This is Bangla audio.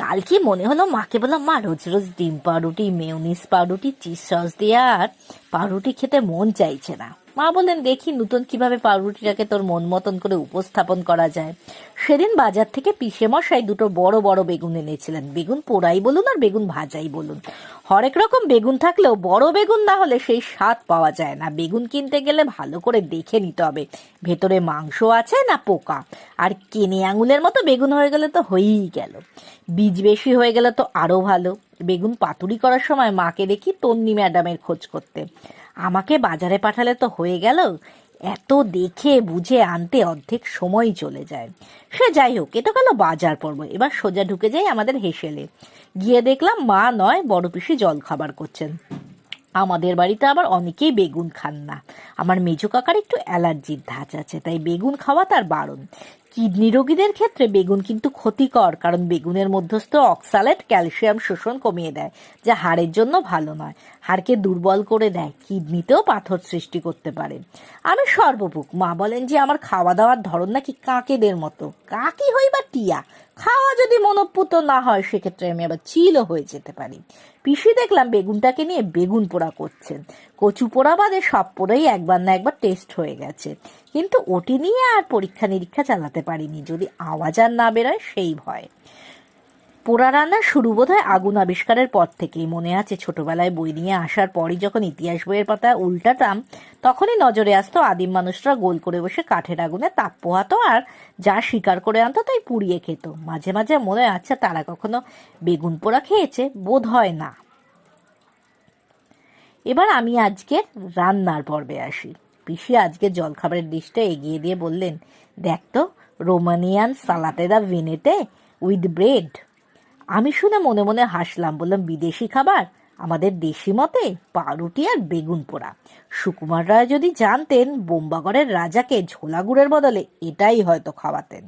কাল কি মনে হলো মাকে বললাম, মা রোজ রোজ ডিম পাউরুটি, মেয়োনিজ পাউরুটি, চিজ সস দিয়ে আর পাউরুটি খেতে মন চাইছে না। মা বললেন, দেখি নতুন কিভাবে পাউরুটিটাকে তোর মন মতন করে উপস্থাপন করা যায়। সেদিন বাজার থেকে পিসে মশাই দুটো বড় বড় বেগুন এনেছিলেন। বেগুন পোড়াই বলুন আর বেগুন ভাজাই বলুন, হরেক রকম বেগুন থাকলেও বড় বেগুন না হলে সেই স্বাদ পাওয়া যায় না। বেগুন কিনতে গেলে ভালো করে দেখে নিতে হবে ভেতরে মাংস আছে না পোকা। আর কেনে আঙুলের মতো বেগুন হয়ে গেলে তো হয়েই গেল, বীজ বেশি হয়ে গেলে তো আরো ভালো। বেগুন পাতুরি করার সময় মাকে দেখি তন্নি ম্যাডামের খোঁজ করতে। আমাকে বাজারে পাঠালে তো হয়ে গেল, এত দেখে বুঝে আনতে অর্ধেক সময় চলে যায়। সে যাই হোক, এ তো গেল বাজার পর্ব। এবার সোজা ঢুকে যাই আমাদের হেসেলে। গিয়ে দেখলাম মা নয় বড় পিসি জল খাবার করছেন। আমাদের বাড়িতে আবার অনেকেই বেগুন খান না। আমার মেজো কাকার একটু অ্যালার্জির ধাঁচ আছে, তাই বেগুন খাওয়া তার বারণ। কিডনি রোগীদের ক্ষেত্রে বেগুন কিন্তু ক্ষতিকর, কারণ বেগুনের মধ্যস্থ অক্সালেট ক্যালসিয়াম শোষণ কমিয়ে দেয়, যা হাড়ের জন্য ভালো নয়। হাড়কে দুর্বল করে দেয়, কিডনিতেও পাথর সৃষ্টি করতে পারে। আমি সর্বভুক। মা বলেন যে আমার খাওয়া দাওয়ার ধরন নাকি কাকেদের মতো। কাকই হই বা টিয়া, খাওয়া যদি মনোপুত না হয় সেক্ষেত্রে আমি আবার চিলও হয়ে যেতে পারি। পিসি দেখলাম বেগুনটাকে নিয়ে বেগুন পোড়া করছেন। কচু পোড়া বাদে সব পোড়াই একবার না একবার টেস্ট হয়ে গেছে, কিন্তু ওটি নিয়ে আর পরীক্ষা নিরীক্ষা চালাতে পারিনি, যদি আওয়াজ আর না বেরোয় সেই ভয়। পোড়া রান্নার শুরু বোধহয় আগুন আবিষ্কারের পর থেকেই। মনে আছে ছোটবেলায় বই নিয়ে আসার পরই যখন ইতিহাস বইয়ের পাতা উল্টাতাম, তখনই নজরে আসতো আদিম মানুষরা গোল করে বসে কাঠের আগুনে তাপ পোহাতো আর যা শিকার করে আনতো তাই পুড়িয়ে খেত। মাঝে মাঝে মনে হয়, আচ্ছা তারা কখনো বেগুন পোড়া খেয়েছে? বোধ হয় না। এবার আমি আজকের রান্নার পর্বে আসি। পিসি আজকে জলখাবারের ডিশটা এগিয়ে দিয়ে বললেন, দেখ তো, রোমানিয়ান সালাতেদা ভিনেতে উইথ ব্রেড। আমি শুনে মনে মনে হাসলাম, বললাম, বিদেশি খাবার, আমাদের দেশি মতে পাউরুটি আর বেগুন পোড়া। সুকুমার রায় যদি জানতেন বোম্বাগড়ের রাজাকে ঝোলা গুড়ের বদলে এটাই হয়তো খাওয়াতেন।